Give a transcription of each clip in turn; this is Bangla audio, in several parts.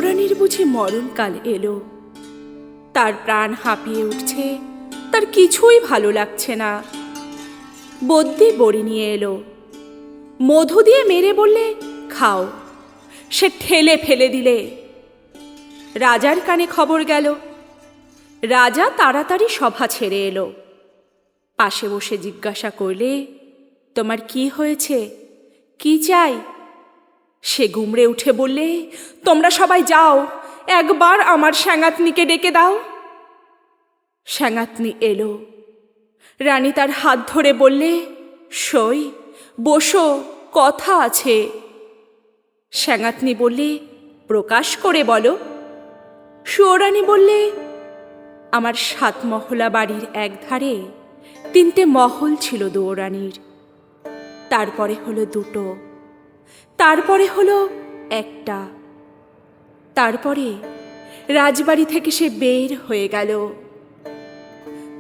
দুয়োরানির বুঝি মরণকাল এলো। তার প্রাণ হাঁপিয়ে উঠছে, তার কিছুই ভালো লাগছে না। বদ্যি বড়ি নিয়ে এলো, মধু দিয়ে মেরে বললে খাও। সে ঠেলে ফেলে দিলে। রাজার কানে খবর গেল। রাজা তাড়াতাড়ি সভা ছেড়ে এলো। পাশে বসে জিজ্ঞাসা করলে, তোমার কি হয়েছে, কি চাই? সে গুমড়ে উঠে বললে, তোমরা সবাই যাও, একবার আমার স্যাঙাতনিকে ডেকে দাও। স্যাঙাতনি এলো। রানী তার হাত ধরে বললে, সই, বসো, কথা আছে। স্যাঙাতনি বললে, প্রকাশ করে বলো। সুয়োরানী বললে, আমার 7 মহলা বাড়ির একধারে 3টে মহল ছিল দুয়োরানীর। তারপরে হলো 2টো, তারপরে হলো 1টা। তারপরে রাজবাড়ি থেকে সে বের হয়ে গেল।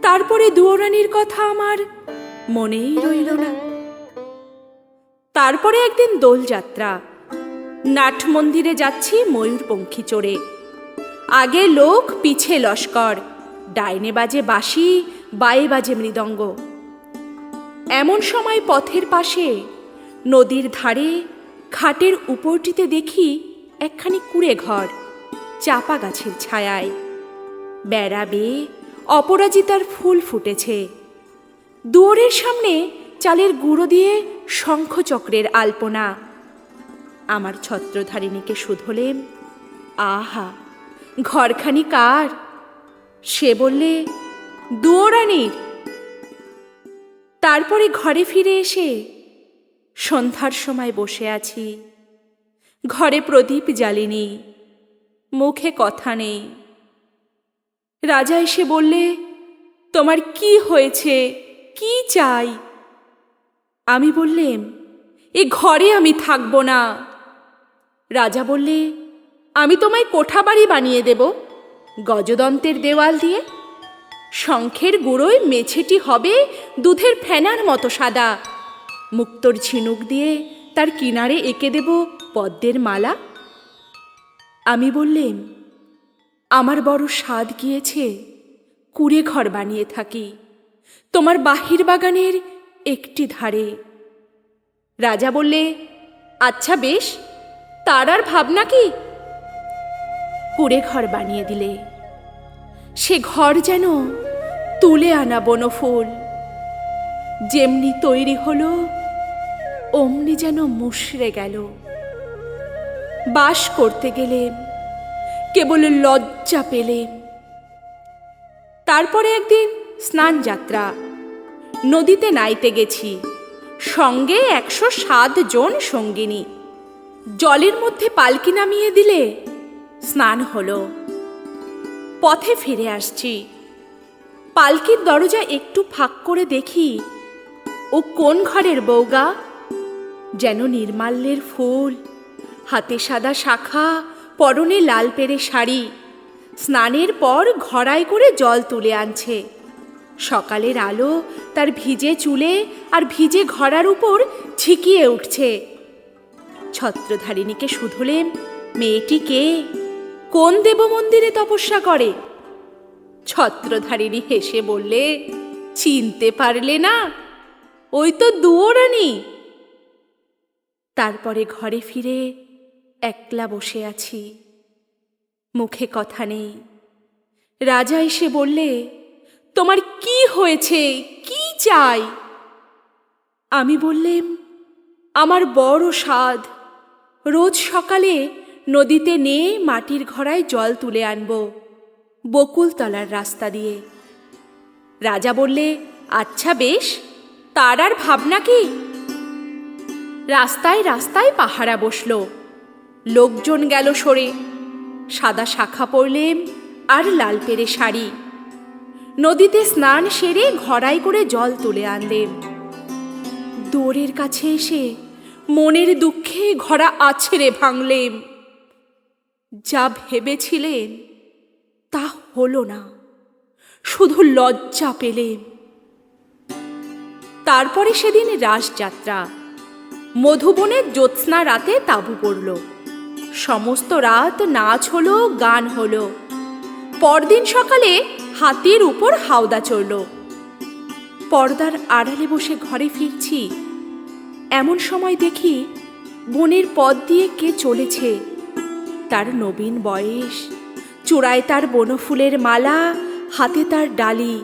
তারপরে দুয়োরানীর কথা আমার মনেই রইল না। তারপরে একদিন দোলযাত্রা। নাট মন্দিরে যাচ্ছি ময়ূরপঙ্খী চড়ে। আগে লোক, পিছে লস্কর, ডাইনে বাজে বাঁশি, বায়ে বাজে মৃদঙ্গ। এমন সময় পথের পাশে নদীর ধারে খাটের উপরটিতে দেখি একখানি কুঁড়ে ঘর, চাপা গাছের ছায়ায়। বেড়া বেয়ে অপরাজিতার ফুল ফুটেছে। দুয়ারের সামনে চালের গুঁড়ো দিয়ে শঙ্খচক্রের আলপনা। আমার ছত্রধারিণীকে শুধলেম, আহা, ঘরখানি কার? সে বললে, দুয়োরানীর। তারপরে ঘরে ফিরে এসে সন্ধ্যার সময় বসে আছি। ঘরে প্রদীপ জ্বালিনি, মুখে কথা নেই। রাজা এসে বললে, তোমার কি হয়েছে, কি চাই? আমি বললেম, এ ঘরে আমি থাকব না। রাজা বললে, আমি তোমায় কোঠা বাড়ি বানিয়ে দেব, গজদন্তের দেওয়াল দিয়ে। শঙ্খের গুঁড়োয় মেছেটি হবে দুধের ফেনার মতো সাদা। মুক্তোর ঝিনুক দিয়ে তার কিনারে এঁকে দেব পদ্মের মালা। আমি বললেম, আমার বড় স্বাদ গিয়েছে, কুঁড়ে ঘর বানিয়ে থাকি তোমার বাহির বাগানের একটি ধারে। রাজা বললে, আচ্ছা বেশ, তার আর ভাবনা কি? কুঁড়ে ঘর বানিয়ে দিলে। সে ঘর যেন তুলে আনা বনফুল। যেমনি তৈরি হলো অমনি যেন মুষড়ে গেল। বাস করতে গেলেম, কেবল লজ্জা পেলেম। তারপরে একদিন স্নান যাত্রা। নদীতে নাইতে গেছি, সঙ্গে 107 জন সঙ্গিনী। জলের মধ্যে পালকি নামিয়ে দিলে স্নান হলো। পথে ফিরে আসছি। পালকির দরজা একটু ফাঁক করে দেখি, ও কোন ঘরের বউগা? যেন নির্মাল্যের ফুল, হাতে সাদা শাখা, পরনে লাল পেরে শাড়ি। স্নানের পর ঘড়ায় করে জল তুলে আনছে। সকালের আলো তার ভিজে চুলে আর ভিজে ঘড়ার উপর ঝিকিয়ে উঠছে। ছত্রধারিণীকে শুধলেম, মেয়েটি কে, কোন দেব মন্দিরে তপস্যা করে? ছত্রধারিণী হেসে বললে, চিনতে পারলে না? ওই তো দুয়োরানী। তারপরে ঘরে ফিরে একলা বসে আছি, মুখে কথা নেই। রাজা এসে বললে, তোমার কি হয়েছে, কি চাই? আমি বললেম, আমার বড় স্বাদ, রোজ সকালে নদীতে নিয়ে মাটির ঘড়ায় জল তুলে আনব, বকুলতলার রাস্তা দিয়ে। রাজা বললে, আচ্ছা বেশ, তার আর ভাবনা কি? রাস্তায় রাস্তায় পাহারা বসল, লোকজন গেল সরে। সাদা শাখা পরলেম আর লাল পেরে শাড়ি। নদীতে স্নান সেরে ঘড়ায় করে জল তুলে আনলেম। দোরের কাছে এসে মনের দুঃখে ঘড়া আছড়ে ভাঙলেম। যা ভেবেছিলেন তা হলো না, শুধু লজ্জা পেলেম। তারপরে সেদিন রাসযাত্রা। মধুবনের জ্যোৎস্না রাতে তাঁবু পড়ল। সমস্ত রাত নাচ হলো, গান হলো। পরদিন সকালে হাতির উপর হাওদা চড়ল। পর্দার আড়ালে বসে ঘরে ফিরছি, এমন সময় দেখি বনের পথ দিয়ে কে চলেছে। তার নবীন বয়স, চূড়ায় তার বনফুলের মালা, হাতে তার ডালি,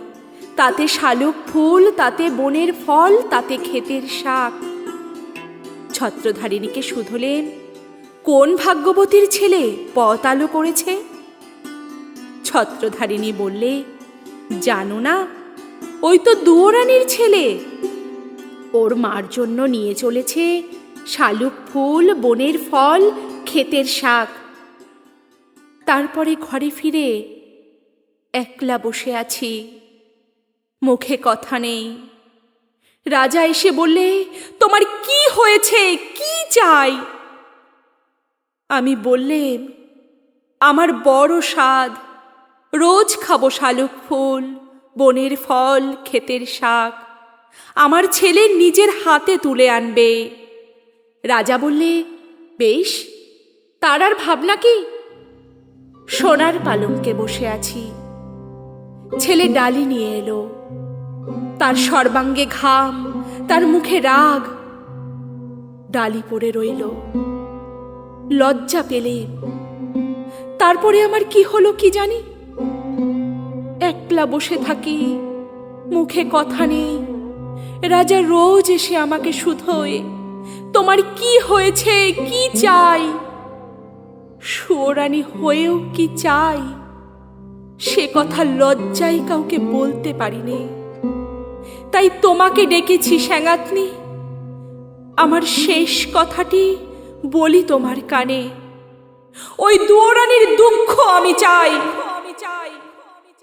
তাতে শালুক ফুল, তাতে বনের ফল, তাতে ক্ষেতের শাক। ছত্রধারিণীকে শুধলেন, কোন ভাগ্যবতীর ছেলে পথ আলো করেছে? ছত্রধারিণী বললে, জানো না, ওই তো দুয়োরানির ছেলে। ওর মার জন্য নিয়ে চলেছে শালুক ফুল, বনের ফল, ক্ষেতের শাক। তারপরে ঘরে ফিরে একলা বসে আছি, মুখে কথা নেই। রাজা এসে বললে, তোমার কি হয়েছে, কি চাই? আমি বললেম, আমার বড় স্বাদ, রোজ খাবো শালুক ফুল, বনের ফল, ক্ষেতের শাক। আমার ছেলে নিজের হাতে তুলে আনবে। রাজা বললে, বেশ, তার আর ভাবনা কি? সোনার পালঙ্কে বসে আছি, ছেলে ডালি নিয়ে এলো। তার সর্বাঙ্গে ঘাম, তার মুখে রাগ। ডালি পড়ে রইল, লজ্জা পেলে। তারপরে আমার কি হলো কি জানি, একলা বসে থাকি, মুখে কথা নেই। রাজা রোজ এসে আমাকে শুধোয়, তোমার কি হয়েছে, কি চাই? সুয়োরানী হয়েও কি চাই, সে কথা লজ্জায় কাউকে বলতে পারিনি। তাই তোমাকে ডেকেছি স্যাঙাতনি, আমার শেষ কথাটি বলি তোমার কানে। ওই দুয়োরানীর দুঃখ আমি চাই।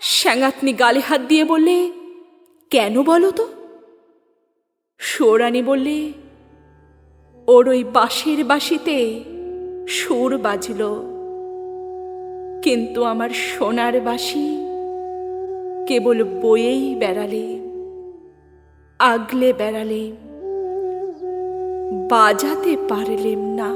স্যাঙাতনি গালে হাত দিয়ে বললে, কেন বলো তো? সুয়োরানী বললে, ওর ওই বাঁশের বাঁশিতে সুর বাজল, কিন্তু আমার সোনার বাঁশি কেবল বয়েই বেড়ালে, আগলে বেড়ালে, বাজাতে পারলেম না।